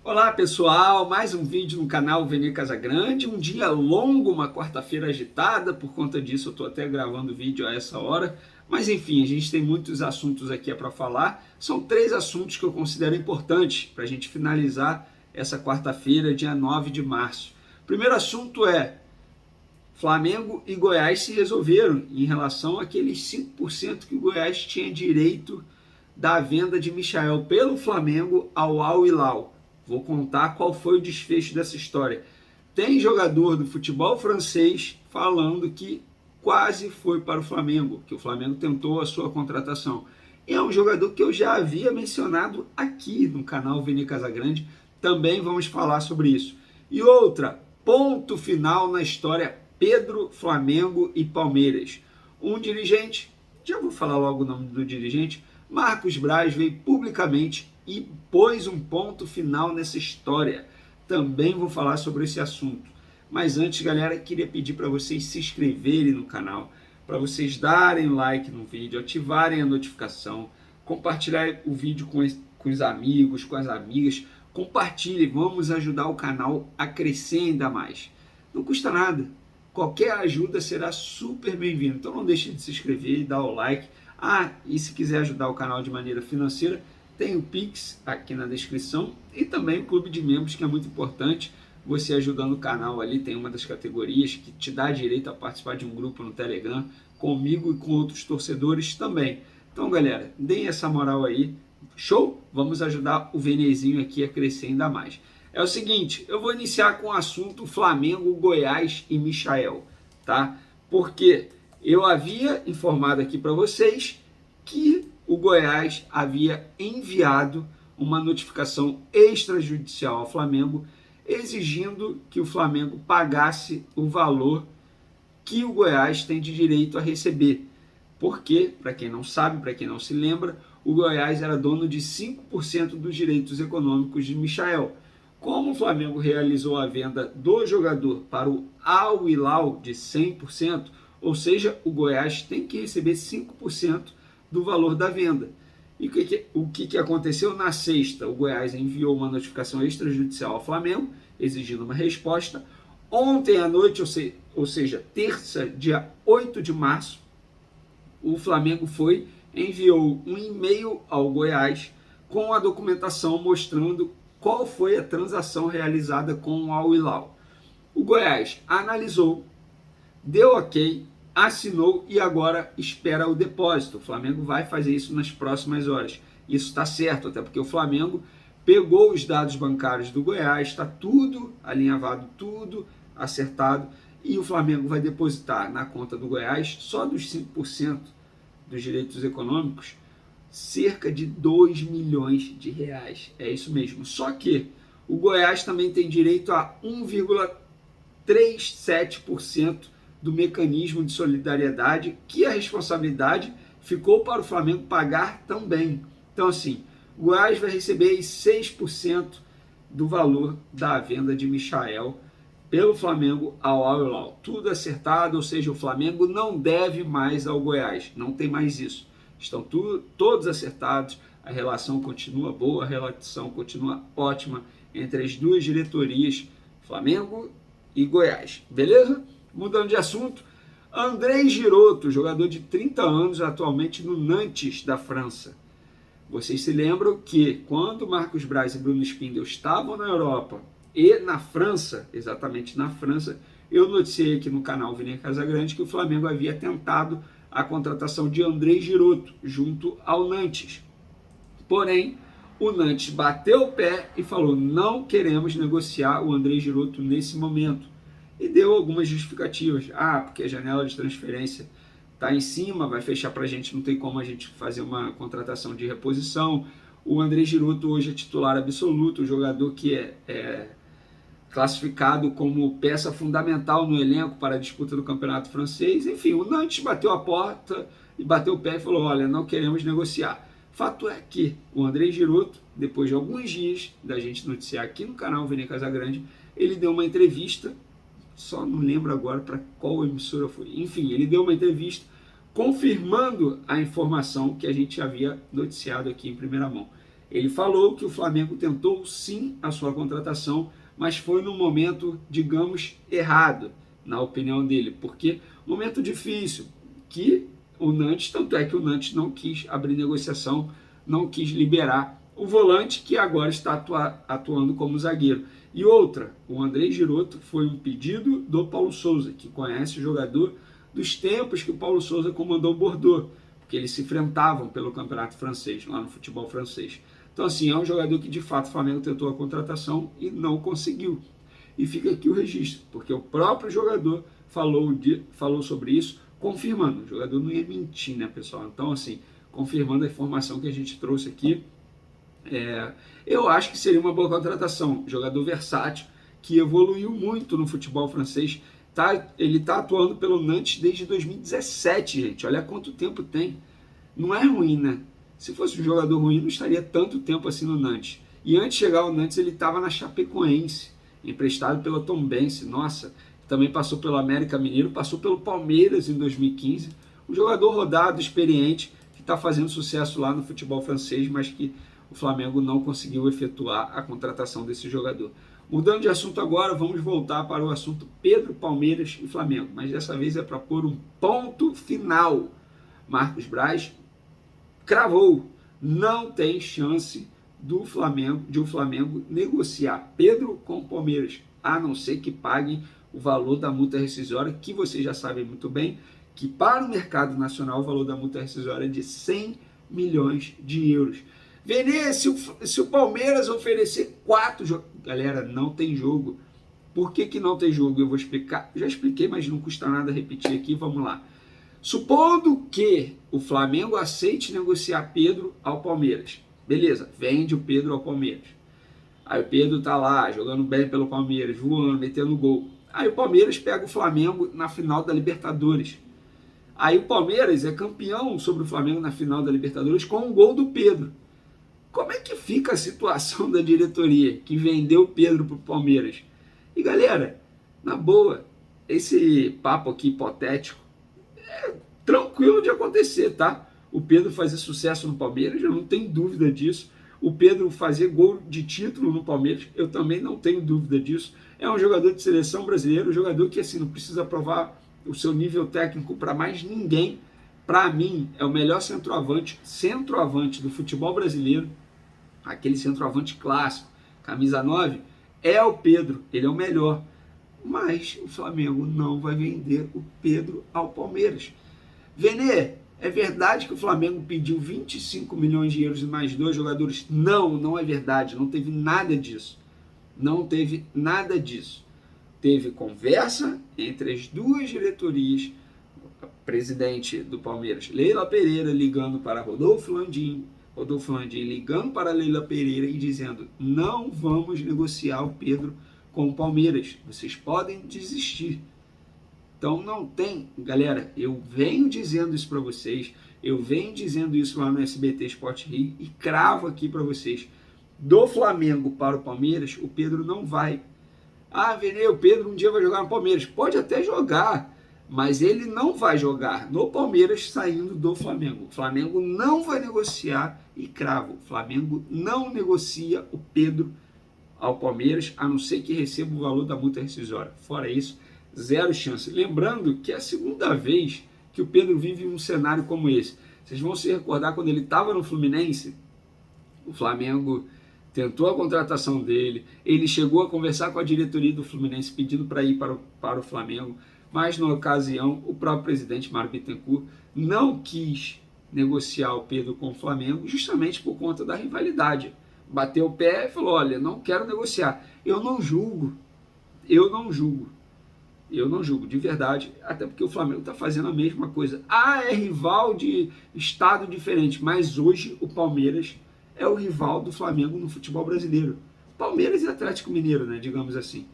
Olá pessoal, mais um vídeo no canal Vene Casagrande, um dia longo, uma quarta-feira agitada, por conta disso eu estou até gravando vídeo a essa hora, mas enfim, a gente tem muitos assuntos aqui para falar, são 3 assuntos que eu considero importantes para a gente finalizar essa quarta-feira, dia 9 de março. O primeiro assunto é, Flamengo e Goiás se resolveram em relação àqueles 5% que o Goiás tinha direito da venda de Michael pelo Flamengo ao Al Hilal. Vou contar qual foi o desfecho dessa história. Tem jogador do futebol francês falando que quase foi para o Flamengo, que o Flamengo tentou a sua contratação. E é um jogador que eu já havia mencionado aqui no canal Vene Casagrande, também vamos falar sobre isso. E outra, ponto final na história Pedro, Flamengo e Palmeiras. Um dirigente, já vou falar logo o nome do dirigente, Marcos Braz veio publicamente e pôs um ponto final nessa história. Também vou falar sobre esse assunto. Mas antes, galera, queria pedir para vocês se inscreverem no canal, para vocês darem like no vídeo, ativarem a notificação, compartilhar o vídeo com os amigos, com as amigas. Compartilhem, vamos ajudar o canal a crescer ainda mais. Não custa nada. Qualquer ajuda será super bem-vinda. Então não deixe de se inscrever e dar o like. E se quiser ajudar o canal de maneira financeira, tem o Pix aqui na descrição e também o Clube de Membros, que é muito importante. Você ajudando o canal ali, tem uma das categorias que te dá direito a participar de um grupo no Telegram, comigo e com outros torcedores também. Então, galera, deem essa moral aí. Show? Vamos ajudar o Venezinho aqui a crescer ainda mais. É o seguinte, eu vou iniciar com o assunto Flamengo, Goiás e Michael, tá? Porque eu havia informado aqui para vocês que o Goiás havia enviado uma notificação extrajudicial ao Flamengo, exigindo que o Flamengo pagasse o valor que o Goiás tem de direito a receber. Porque, para quem não sabe, para quem não se lembra, o Goiás era dono de 5% dos direitos econômicos de Michael. Como o Flamengo realizou a venda do jogador para o Al Hilal de 100%, ou seja, o Goiás tem que receber 5% do valor da venda. E o que aconteceu? Na sexta, o Goiás enviou uma notificação extrajudicial ao Flamengo, exigindo uma resposta. Ontem à noite, ou seja, terça, dia 8 de março, o Flamengo enviou um e-mail ao Goiás com a documentação mostrando qual foi a transação realizada com o Al Hilal. O Goiás analisou, deu ok, assinou e agora espera o depósito. O Flamengo vai fazer isso nas próximas horas. Isso está certo, até porque o Flamengo pegou os dados bancários do Goiás, está tudo alinhavado, tudo acertado, e o Flamengo vai depositar na conta do Goiás, só dos 5% dos direitos econômicos, cerca de 2 milhões de reais. É isso mesmo. Só que o Goiás também tem direito a 1,37% do mecanismo de solidariedade, que a responsabilidade ficou para o Flamengo pagar também. Então, assim, o Goiás vai receber 6% do valor da venda de Michael pelo Flamengo ao Al Hilal. Tudo acertado, ou seja, o Flamengo não deve mais ao Goiás, não tem mais isso. Estão todos acertados, a relação continua boa, a relação continua ótima entre as duas diretorias, Flamengo e Goiás. Beleza? Mudando de assunto, André Girotto, jogador de 30 anos, atualmente no Nantes, da França. Vocês se lembram que quando Marcos Braz e Bruno Spindel estavam na Europa e na França, exatamente na França, eu noticiei aqui no canal Vene Casagrande que o Flamengo havia tentado a contratação de André Girotto junto ao Nantes. Porém, o Nantes bateu o pé e falou: não queremos negociar o André Girotto nesse momento. E deu algumas justificativas. Porque a janela de transferência está em cima, vai fechar para a gente, não tem como a gente fazer uma contratação de reposição. O André Girotto hoje é titular absoluto, o jogador que é classificado como peça fundamental no elenco para a disputa do campeonato francês. Enfim, o Nantes bateu a porta e bateu o pé e falou: olha, não queremos negociar. Fato é que o André Girotto, depois de alguns dias da gente noticiar aqui no canal Vene Casagrande, ele deu uma entrevista, só não lembro agora para qual emissora foi. Enfim, ele deu uma entrevista confirmando a informação que a gente havia noticiado aqui em primeira mão. Ele falou que o Flamengo tentou sim a sua contratação, mas foi num momento, digamos, errado, na opinião dele, porque momento difícil, que o Nantes, tanto é que o Nantes não quis abrir negociação, não quis liberar o volante que agora está atuando como zagueiro. E outra, o André Giroto foi um pedido do Paulo Sousa, que conhece o jogador dos tempos que o Paulo Sousa comandou o Bordeaux, porque eles se enfrentavam pelo campeonato francês, lá no futebol francês. Então, assim, é um jogador que de fato o Flamengo tentou a contratação e não conseguiu. E fica aqui o registro, porque o próprio jogador falou sobre isso, confirmando. O jogador não ia mentir, né, pessoal? Então, assim, confirmando a informação que a gente trouxe aqui, eu acho que seria uma boa contratação. Jogador versátil, que evoluiu muito no futebol francês. Ele está atuando pelo Nantes desde 2017, gente. Olha quanto tempo tem. Não é ruim, né? Se fosse um jogador ruim, não estaria tanto tempo assim no Nantes. E antes de chegar ao Nantes, ele estava na Chapecoense, emprestado pela Tombense. Nossa, também passou pelo América Mineiro, passou pelo Palmeiras em 2015. Um jogador rodado, experiente, que está fazendo sucesso lá no futebol francês, mas que o Flamengo não conseguiu efetuar a contratação desse jogador. Mudando de assunto agora, vamos voltar para o assunto Pedro, Palmeiras e Flamengo. Mas dessa vez é para pôr um ponto final. Marcos Braz cravou. Não tem chance de o Flamengo negociar Pedro com o Palmeiras, a não ser que paguem o valor da multa rescisória, que vocês já sabem muito bem, que para o mercado nacional o valor da multa rescisória é de 100 milhões de euros. Venê, se o Palmeiras oferecer 4 jogos... Galera, não tem jogo. Por que não tem jogo? Eu vou explicar. Já expliquei, mas não custa nada repetir aqui. Vamos lá. Supondo que o Flamengo aceite negociar Pedro ao Palmeiras. Beleza, vende o Pedro ao Palmeiras. Aí o Pedro tá lá, jogando bem pelo Palmeiras, voando, metendo gol. Aí o Palmeiras pega o Flamengo na final da Libertadores. Aí o Palmeiras é campeão sobre o Flamengo na final da Libertadores com um gol do Pedro. Como é que fica a situação da diretoria que vendeu o Pedro para o Palmeiras? E galera, na boa, esse papo aqui hipotético é tranquilo de acontecer, tá? O Pedro fazer sucesso no Palmeiras, eu não tenho dúvida disso. O Pedro fazer gol de título no Palmeiras, eu também não tenho dúvida disso. É um jogador de seleção brasileira, um jogador que assim não precisa provar o seu nível técnico para mais ninguém. Para mim, é o melhor centroavante do futebol brasileiro. Aquele centroavante clássico, camisa 9, é o Pedro, ele é o melhor. Mas o Flamengo não vai vender o Pedro ao Palmeiras. Venê, é verdade que o Flamengo pediu 25 milhões de euros e mais 2 jogadores? Não, não é verdade, não teve nada disso. Não teve nada disso. Teve conversa entre as duas diretorias, a presidente do Palmeiras, Leila Pereira, ligando para Rodolfo Landim ligando para Leila Pereira e dizendo: não vamos negociar o Pedro com o Palmeiras, vocês podem desistir. Então não tem, galera, eu venho dizendo isso para vocês, eu venho dizendo isso lá no SBT Sport Rio e cravo aqui para vocês: do Flamengo para o Palmeiras, o Pedro não vai. Ah, Venê, o Pedro um dia vai jogar no Palmeiras. Pode até jogar, mas ele não vai jogar no Palmeiras saindo do Flamengo. O Flamengo não vai negociar, e cravo, o Flamengo não negocia o Pedro ao Palmeiras, a não ser que receba o valor da multa rescisória. Fora isso, zero chance. Lembrando que é a segunda vez que o Pedro vive um cenário como esse. Vocês vão se recordar quando ele estava no Fluminense, o Flamengo tentou a contratação dele, ele chegou a conversar com a diretoria do Fluminense pedindo para ir para o Flamengo, mas na ocasião o próprio presidente Mário Bittencourt não quis negociar o Pedro com o Flamengo, justamente por conta da rivalidade. Bateu o pé e falou: olha, não quero negociar. Eu não julgo, de verdade, até porque o Flamengo está fazendo a mesma coisa. Ah, é rival de estado diferente, mas hoje o Palmeiras é o rival do Flamengo no futebol brasileiro. Palmeiras e Atlético Mineiro, né, digamos assim.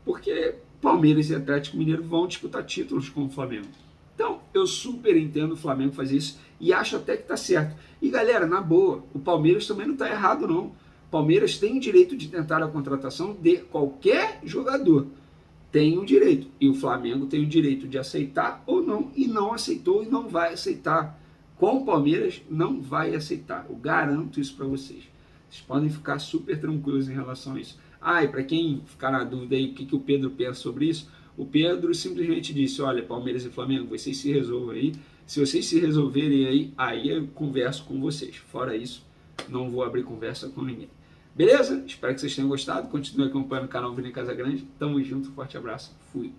Porque Palmeiras e Atlético Mineiro vão disputar títulos com o Flamengo. Então, eu super entendo o Flamengo fazer isso e acho até que está certo. E galera, na boa, o Palmeiras também não está errado não. O Palmeiras tem o direito de tentar a contratação de qualquer jogador. Tem o direito. E o Flamengo tem o direito de aceitar ou não. E não aceitou e não vai aceitar. Com o Palmeiras, não vai aceitar. Eu garanto isso para vocês. Vocês podem ficar super tranquilos em relação a isso. E para quem ficar na dúvida aí o que o Pedro pensa sobre isso, o Pedro simplesmente disse, olha, Palmeiras e Flamengo, vocês se resolvam aí. Se vocês se resolverem aí eu converso com vocês. Fora isso, não vou abrir conversa com ninguém. Beleza? Espero que vocês tenham gostado. Continue acompanhando o canal Vini Casagrande. Tamo junto, forte abraço. Fui.